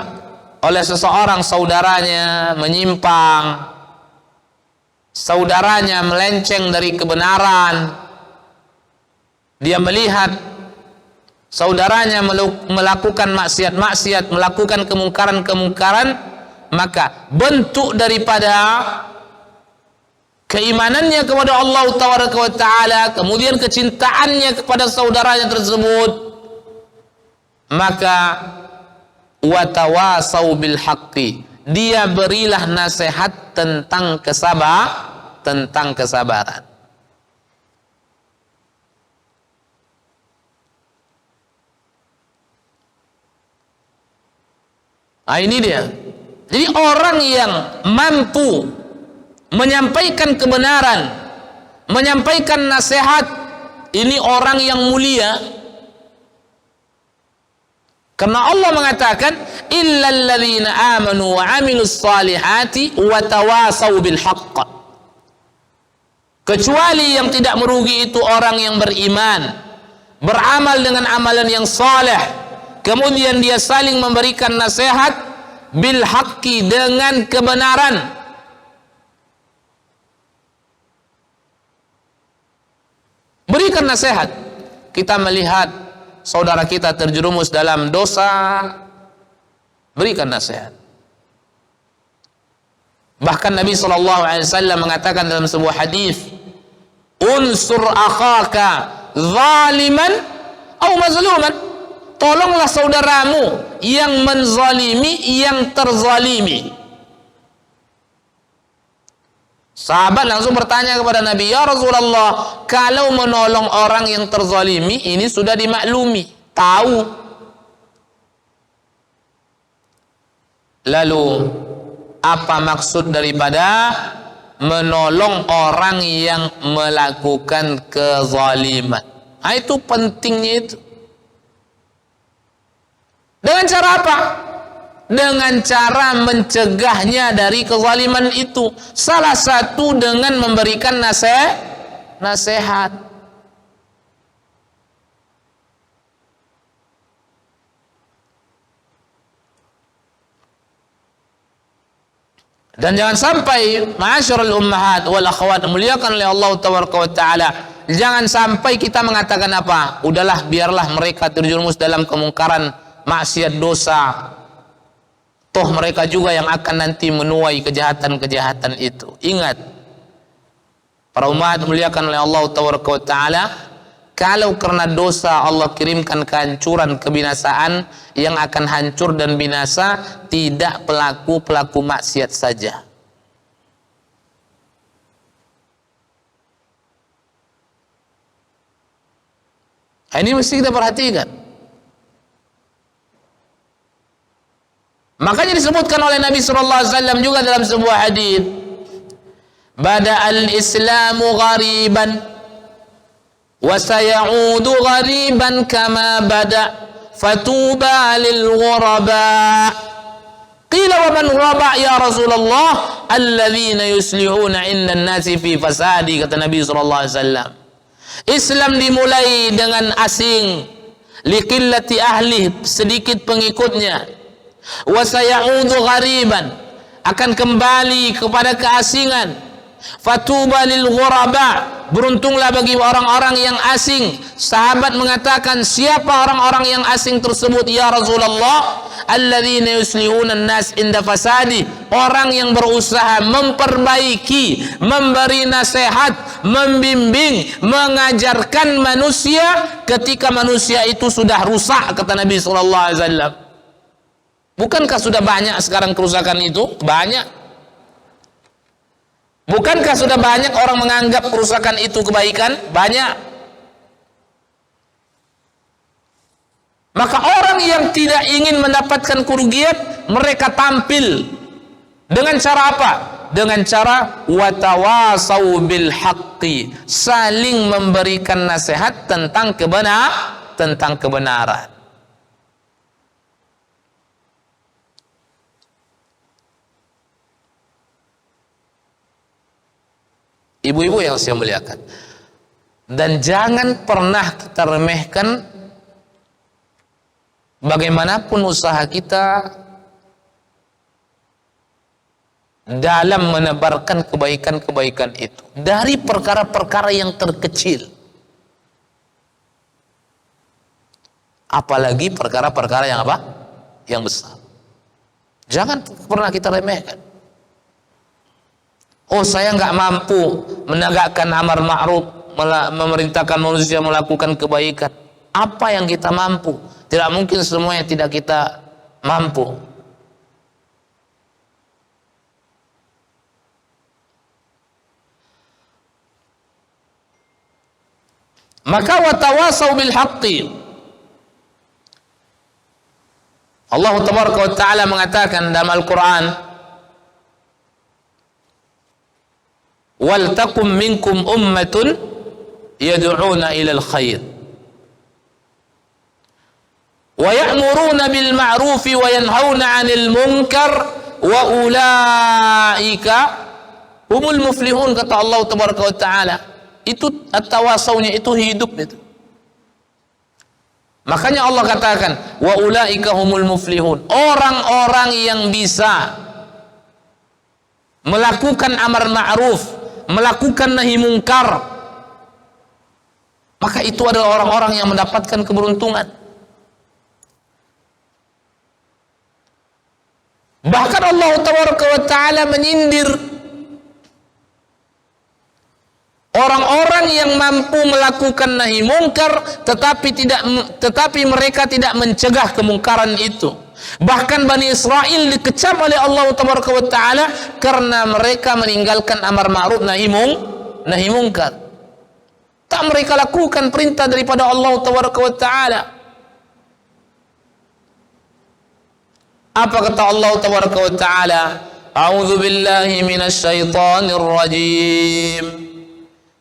oleh seseorang saudaranya menyimpang, saudaranya melenceng dari kebenaran, dia melihat saudaranya melakukan maksiat-maksiat, melakukan kemungkaran-kemungkaran, maka bentuk daripada keimanannya kepada Allah Taala, kemudian kecintaannya kepada saudaranya tersebut, maka watawasau bil haqqi, dia berilah nasihat tentang kesabaran. Nah, ini dia. Jadi orang yang mampu menyampaikan kebenaran, menyampaikan nasihat, ini orang yang mulia. Karena Allah mengatakan illal ladzina amanu wa amilus salihati wa tawasau bil haqq. Kecuali yang tidak merugi itu orang yang beriman, beramal dengan amalan yang saleh, kemudian dia saling memberikan nasihat bil haqqi, dengan kebenaran. Berikan nasihat. Kita melihat saudara kita terjerumus dalam dosa, berikan nasihat. Bahkan Nabi SAW mengatakan dalam sebuah hadis, unsur akhaka zaliman atau mazluman, tolonglah saudaramu yang menzalimi, yang terzalimi. Sahabat langsung bertanya kepada Nabi, ya Rasulullah, kalau menolong orang yang terzalimi ini sudah dimaklumi, tahu. Lalu apa maksud daripada menolong orang yang melakukan kezaliman? Nah, itu pentingnya itu. Dengan cara apa? Dengan cara mencegahnya dari kezaliman itu. Salah satu dengan memberikan nasihat. Dan jangan sampai, ma'asyiral ummahat wal akhwat, muliakan oleh Allah Taala, jangan sampai kita mengatakan apa? Udahlah, biarlah mereka terjerumus dalam kemungkaran, maksiat, dosa. Toh mereka juga yang akan nanti menuai kejahatan-kejahatan itu. Ingat, para umat muliakan oleh Allah Taala, kalau karena dosa Allah kirimkan kehancuran, kebinasaan, yang akan hancur dan binasa tidak pelaku-pelaku maksiat saja. Ini mesti kita perhatikan. Makanya disebutkan oleh Nabi SAW juga dalam sebuah hadis, bada'al islamu ghariban wa sayaudu ghariban kama bada' fatuba lil ghuraba. Qila wa man ghuraba ya Rasulullah? Alladzina yuslihuna indan nasi fi fasadi, kata Nabi SAW. Islam dimulai dengan asing, liqillati ahli, sedikit pengikutnya. Wa sayaudu ghariban, akan kembali kepada keasingan. Fatuba lil ghuraba, beruntunglah bagi orang-orang yang asing. Sahabat mengatakan, siapa orang-orang yang asing tersebut ya Rasulullah? Alladzina yuslihuna an-nas inda fasadi, orang yang berusaha memperbaiki, memberi nasihat, membimbing, mengajarkan manusia ketika manusia itu sudah rusak, kata Nabi sallallahu alaihi wasallam. Bukankah sudah banyak sekarang kerusakan itu? Banyak. Bukankah sudah banyak orang menganggap kerusakan itu kebaikan? Banyak. Maka orang yang tidak ingin mendapatkan kerugian, mereka tampil dengan cara apa? Dengan cara watawasau bil haqqi, saling memberikan nasihat tentang kebenaran. Ibu-ibu yang saya muliakan, dan jangan pernah kita remehkan bagaimanapun usaha kita dalam menebarkan kebaikan-kebaikan itu, dari perkara-perkara yang terkecil, apalagi perkara-perkara yang apa? Yang besar. Jangan pernah kita remehkan. Oh, saya nggak mampu menegakkan amar ma'ruf, memerintahkan manusia melakukan kebaikan. Apa yang kita mampu? Tidak mungkin semuanya tidak kita mampu. Maka watawasau bil haqqi. Allah Tabaraka wa Ta'ala mengatakan dalam Al-Quran, wal takum minkum ummatun yad'una ilal khair wa ya'muruna bil ma'rufi wa yanhauna 'anil munkar wa ulaika humul muflihun, kata Allah Tabaraka wa Ta'ala. Itu at-tawasaunya itu hidup itu. Makanya Allah katakan wa ulaika humul muflihun, orang-orang yang bisa melakukan amar ma'ruf, melakukan nahi mungkar, maka itu adalah orang-orang yang mendapatkan keberuntungan. Bahkan Allah Tabaraka wa Ta'ala menyindir orang-orang yang mampu melakukan nahi mungkar tetapi mereka tidak mencegah kemungkaran itu. Bahkan Bani Israel dikecam oleh Allah Tabaraka wa Ta'ala karena mereka meninggalkan amar ma'ruf nahi mungkar. Tak mereka lakukan perintah daripada Allah Tabaraka wa Ta'ala. Apa kata Allah Tabaraka wa Ta'ala? A'udzu billahi minasy syaithanir rajim.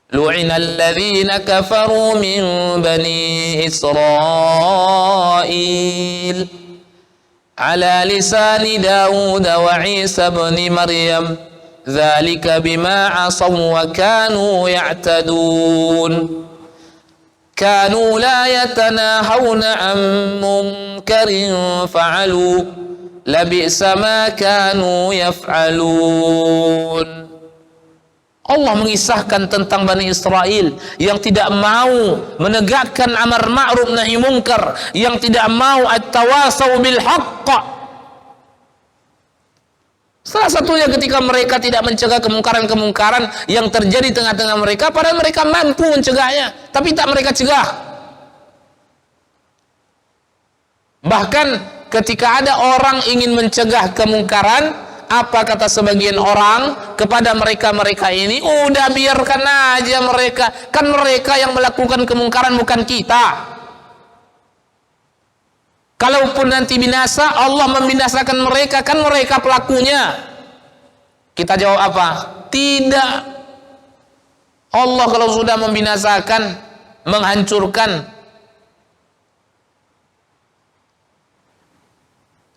Lu'inal ladzina kafaru min bani Israil ala lisani Daud wa Isa ibn Maryam dzalika bima 'asaw wa kanu ya'tadun kanu la yatanahawna 'an munkarin fa'alu labi'sa ma kanu yaf'alun. Allah mengisahkan tentang Bani Israel yang tidak mau menegakkan amar ma'ruf nahi munkar, yang tidak mau at-tawasau bil haqq. Salah satunya ketika mereka tidak mencegah kemungkaran-kemungkaran yang terjadi tengah-tengah mereka, padahal mereka mampu mencegahnya, tapi tak mereka cegah. Bahkan ketika ada orang ingin mencegah kemungkaran, apa kata sebagian orang kepada mereka ini? Udah biarkan aja mereka, kan mereka yang melakukan kemungkaran, bukan kita. Kalaupun nanti binasa, Allah membinasakan mereka, kan mereka pelakunya. Kita jawab apa? Tidak. Allah kalau sudah membinasakan, menghancurkan,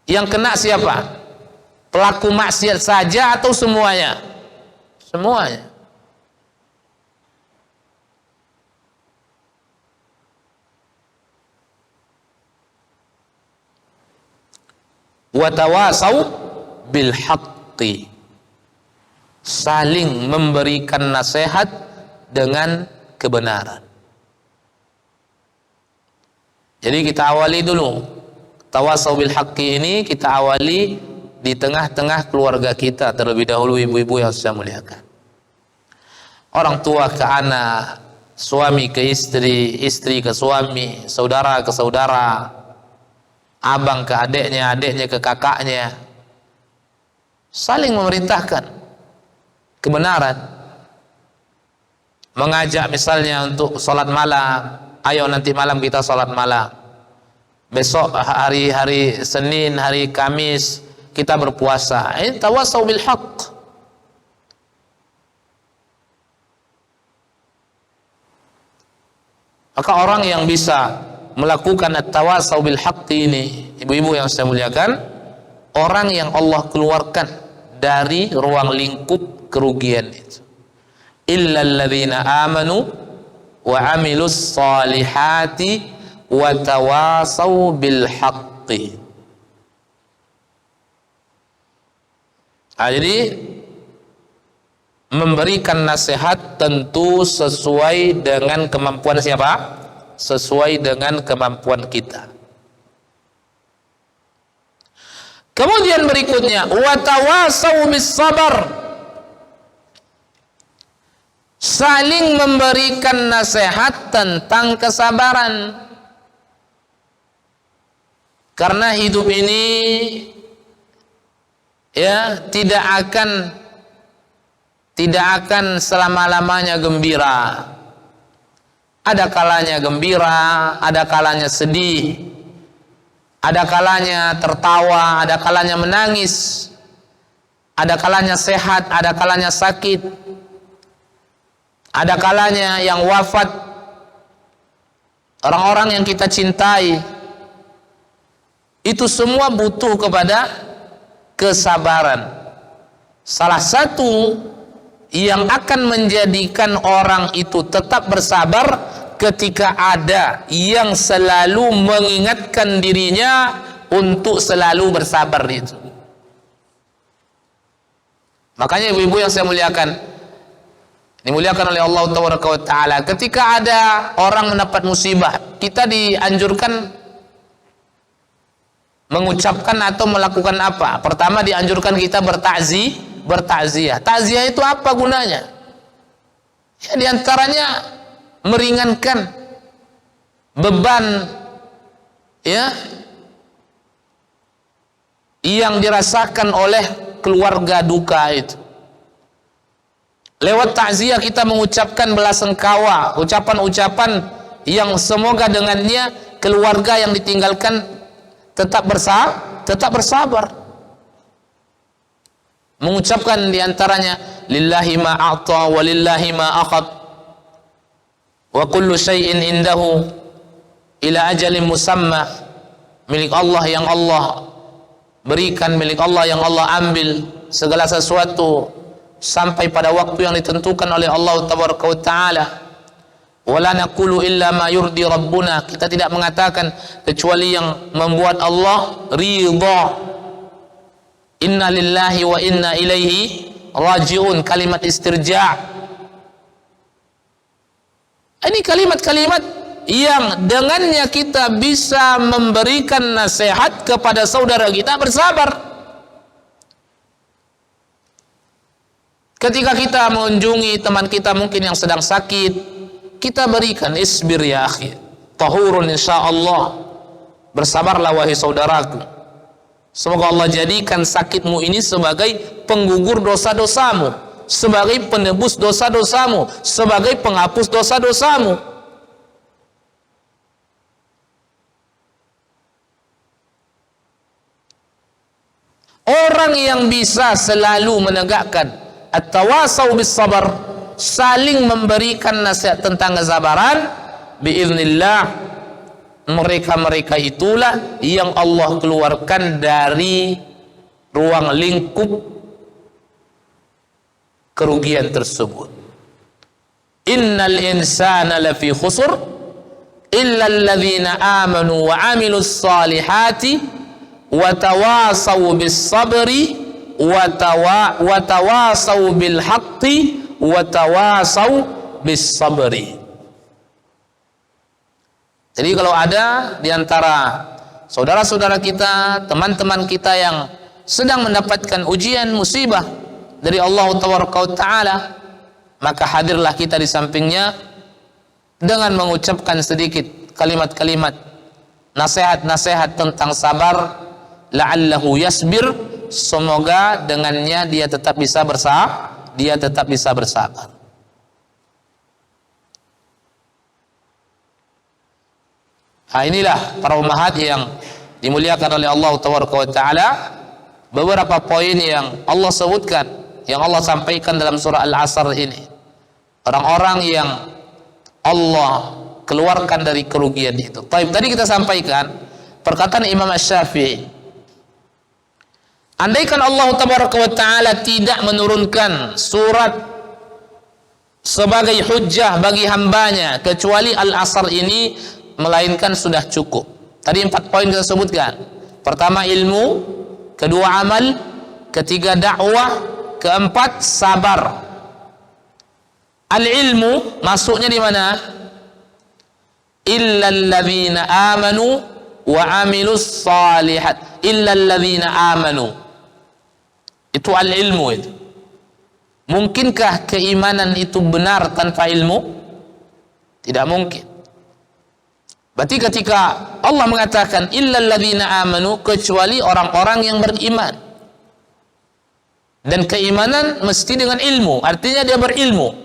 yang kena siapa? Pelaku maksiat saja atau semuanya? Semuanya. Watawasau bil haqqi, saling memberikan nasihat dengan kebenaran. Jadi kita awali dulu tawasau bil haqqi ini, kita awali di tengah-tengah keluarga kita terlebih dahulu, ibu-ibu yang saya muliakan. Orang tua ke anak, suami ke istri, istri ke suami, saudara ke saudara. abang ke adiknya, adiknya ke kakaknya, saling memerintahkan kebenaran. Mengajak misalnya untuk sholat malam, ayo nanti malam kita sholat malam, besok hari Senin, hari Kamis kita berpuasa. Ini tawasau bil haqq. Maka orang yang bisa melakukan at-tawasau bil haqq ini, ibu-ibu yang saya muliakan, orang yang Allah keluarkan dari ruang lingkup kerugian itu. Illal ladzina amanu wa amilus salihati wa tawasau bil haqqi. Jadi memberikan nasihat tentu sesuai dengan kemampuan siapa? Sesuai dengan kemampuan kita. Kemudian berikutnya, wa tawasau bis sabar. Saling memberikan nasihat tentang kesabaran. Karena hidup ini ya tidak akan selama-lamanya gembira. Ada kalanya gembira, ada kalanya sedih, ada kalanya tertawa, ada kalanya menangis, ada kalanya sehat, ada kalanya sakit, ada kalanya yang wafat orang-orang yang kita cintai. Itu semua butuh kepada kesabaran. Salah satu yang akan menjadikan orang itu tetap bersabar ketika ada yang selalu mengingatkan dirinya untuk selalu bersabar itu. Makanya ibu-ibu yang saya muliakan, dimuliakan oleh Allah Taala, ketika ada orang mendapat musibah, kita dianjurkan mengucapkan atau melakukan apa? Pertama dianjurkan kita bertakziah. Takziah itu apa gunanya? Ya, diantaranya meringankan beban ya yang dirasakan oleh keluarga duka itu. Lewat takziah kita mengucapkan belasungkawa, ucapan-ucapan yang semoga dengannya keluarga yang ditinggalkan tetap bersabar. Mengucapkan diantaranya lillahi ma a'ta wa lillahi ma akhad wa kullu syai'in indahu ila ajalin musamma. Milik Allah yang Allah berikan, milik Allah yang Allah ambil, segala sesuatu sampai pada waktu yang ditentukan oleh Allah Taala. Wala naqulu illa ma yurdi rabbuna. Kita tidak mengatakan kecuali yang membuat Allah ridha. Inna lillahi wa inna ilaihi raji'un, kalimat istirja'. Ini kalimat-kalimat yang dengannya kita bisa memberikan nasihat kepada saudara kita bersabar. Ketika kita mengunjungi teman kita mungkin yang sedang sakit, kita berikan isbir ya akhi, tahurun insyaallah. Bersabarlah wahai saudaraku. Semoga Allah jadikan sakitmu ini sebagai penggugur dosa-dosamu, sebagai penebus dosa-dosamu, sebagai penghapus dosa-dosamu. Orang yang bisa selalu menegakkan at-tawasau bis sabar, saling memberikan nasihat tentang kesabaran, biiznillah, mereka-mereka itulah yang Allah keluarkan dari ruang lingkup kerugian tersebut. Innal insana lafi khusr illa alladzina amanu wa amilus salihati wa tawasau bis sabri wa tawasau bil haqqi wa tawasau bis sabri. Jadi kalau ada di antara saudara-saudara kita, teman-teman kita yang sedang mendapatkan ujian musibah dari Allah Taala, maka hadirlah kita di sampingnya dengan mengucapkan sedikit kalimat-kalimat nasihat-nasihat tentang sabar, la'allahu yasbir, semoga dengannya dia tetap bisa bersabar. Nah, inilah para ummahat yang dimuliakan oleh Allah Taala, beberapa poin yang Allah sebutkan, yang Allah sampaikan dalam surah Al-Asr ini. Orang-orang yang Allah keluarkan dari kerugian itu. Baik, tadi kita sampaikan perkataan Imam Asy-Syafi'i. Andaikan Allah Taala tidak menurunkan surat sebagai hujjah bagi hambanya kecuali Al-Asr ini, melainkan sudah cukup. Tadi 4 poin kita sebutkan. Pertama ilmu, kedua amal, ketiga dakwah, keempat sabar. Al-ilmu masuknya di mana? Illal ladzina amanu wa amilus shalihat. Illal ladzina amanu. Itu al-ilmu itu. Mungkinkah keimanan itu benar tanpa ilmu? Tidak mungkin. Berarti ketika Allah mengatakan illal ladzina amanu, kecuali orang-orang yang beriman. Dan keimanan mesti dengan ilmu, artinya dia berilmu.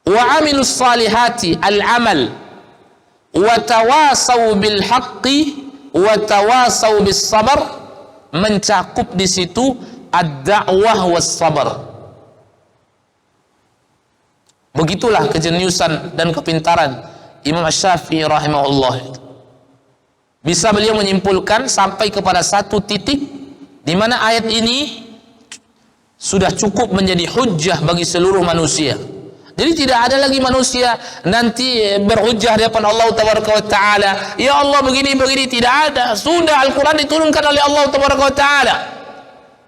Wa amilus salihati, al-amal. Wa tawasau bil haqqi wa tawasau bis sabar, mencakup di situ ad-da'wah was sabar. Begitulah kejeniusan dan kepintaran Imam Asy-Syafi'i rahimahullah. Bisa beliau menyimpulkan sampai kepada satu titik di mana ayat ini sudah cukup menjadi hujjah bagi seluruh manusia. Jadi tidak ada lagi manusia nanti berhujjah di hadapan Allah Taala. Ya Allah begini, tidak ada. Sudah Al-Quran diturunkan oleh Allah Taala.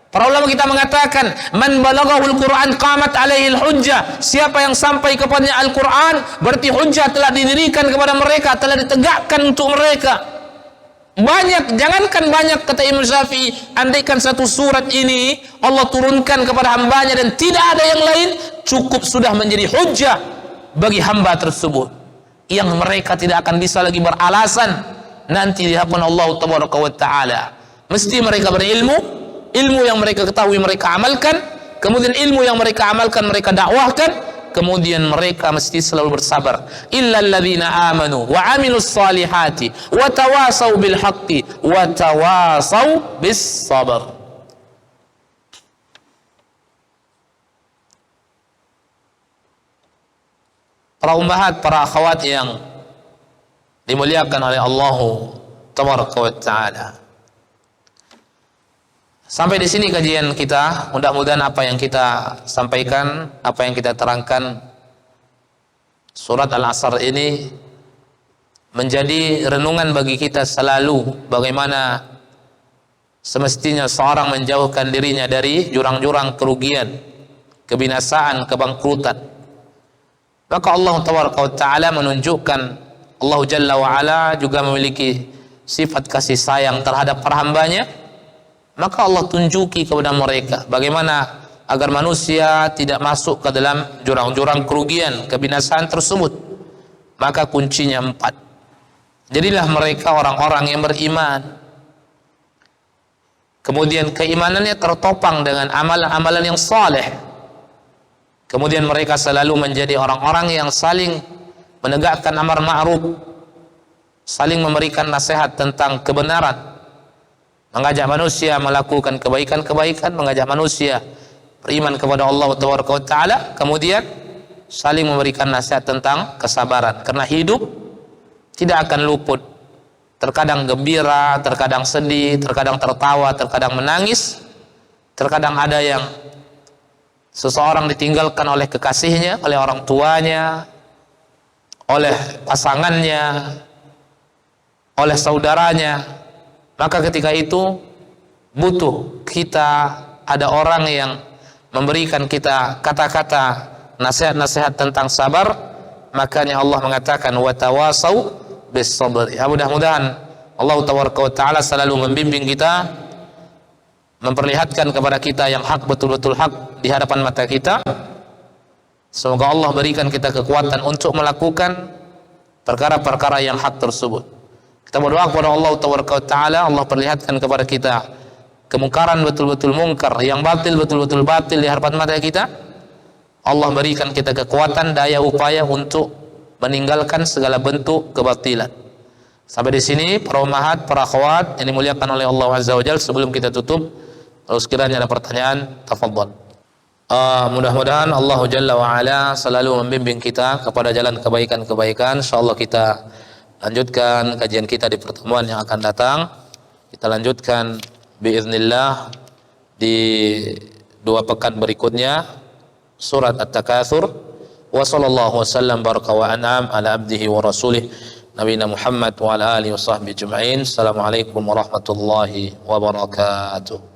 Para ulama kita mengatakan, man balaghahul Quran qamat alaihi hujjah. Siapa yang sampai kepadanya Al-Quran, berarti hujjah telah didirikan kepada mereka, telah ditegakkan untuk mereka. Banyak, jangankan banyak, kata Imam Syafi'i, andaikan satu surat ini Allah turunkan kepada hambanya dan tidak ada yang lain, cukup sudah menjadi hujjah bagi hamba tersebut, yang mereka tidak akan bisa lagi beralasan nanti di hadapan Allah Taala. Mesti mereka berilmu, ilmu yang mereka ketahui mereka amalkan, kemudian ilmu yang mereka amalkan mereka dakwahkan, kemudian mereka mesti selalu bersabar. Illal ladzina amanu wa amilus salihati wa tawasau bil haqqi wa tawasau bis sabr. Para ummahat, para akhwat yang dimuliakan oleh Allah Tabaraka wa Ta'ala, sampai di sini kajian kita. Mudah-mudahan apa yang kita sampaikan, apa yang kita terangkan surat Al-Asr ini menjadi renungan bagi kita selalu, bagaimana semestinya seorang menjauhkan dirinya dari jurang-jurang kerugian, kebinasaan, kebangkrutan. Maka Allah Taala menunjukkan, Allah Jalla wa'ala juga memiliki sifat kasih sayang terhadap para hambanya. Maka Allah tunjuki kepada mereka bagaimana agar manusia tidak masuk ke dalam jurang-jurang kerugian, kebinasaan tersebut. Maka kuncinya 4. Jadilah mereka orang-orang yang beriman, kemudian keimanannya tertopang dengan amalan-amalan yang saleh. Kemudian mereka selalu menjadi orang-orang yang saling menegakkan amar ma'ruf, saling memberikan nasihat tentang kebenaran, mengajak manusia melakukan kebaikan-kebaikan, mengajak manusia beriman kepada Allah Taala, kemudian saling memberikan nasihat tentang kesabaran. Karena hidup tidak akan luput, terkadang gembira, terkadang sedih, terkadang tertawa, terkadang menangis, terkadang ada yang seseorang ditinggalkan oleh kekasihnya, oleh orang tuanya, oleh pasangannya, oleh saudaranya. Maka ketika itu butuh kita ada orang yang memberikan kita kata-kata nasihat-nasihat tentang sabar. Makanya Allah mengatakan wa tawasau bis sabr. Ya, mudah-mudahan Allah Taala selalu membimbing kita, memperlihatkan kepada kita yang hak, betul-betul hak di hadapan mata kita. Semoga Allah berikan kita kekuatan untuk melakukan perkara-perkara yang hak tersebut. Kita berdoa kepada Allah Taala, Allah perlihatkan kepada kita kemungkaran betul-betul mungkar, yang batil betul-betul batil di hadapan mata kita. Allah berikan kita kekuatan, daya upaya untuk meninggalkan segala bentuk kebatilan. Sampai di sini para ummahat, para akhwat yang dimuliakan oleh Allah Azza wa Jalla. Sebelum kita tutup, kalau sekiranya ada pertanyaan, tafadhol. Mudah-mudahan Allah Jalla wa Ala selalu membimbing kita kepada jalan kebaikan-kebaikan. Insyaallah kita lanjutkan kajian kita di pertemuan yang akan datang. Kita lanjutkan biiznillah di 2 pekan berikutnya, surat At-Takatsur. Wa sallallahu wasallam baraka wa an'am ala abdihi wa rasulih nabiyina Muhammad wa ala alihi wa sahbihi ajma'in. Assalamualaikum warahmatullahi wabarakatuh.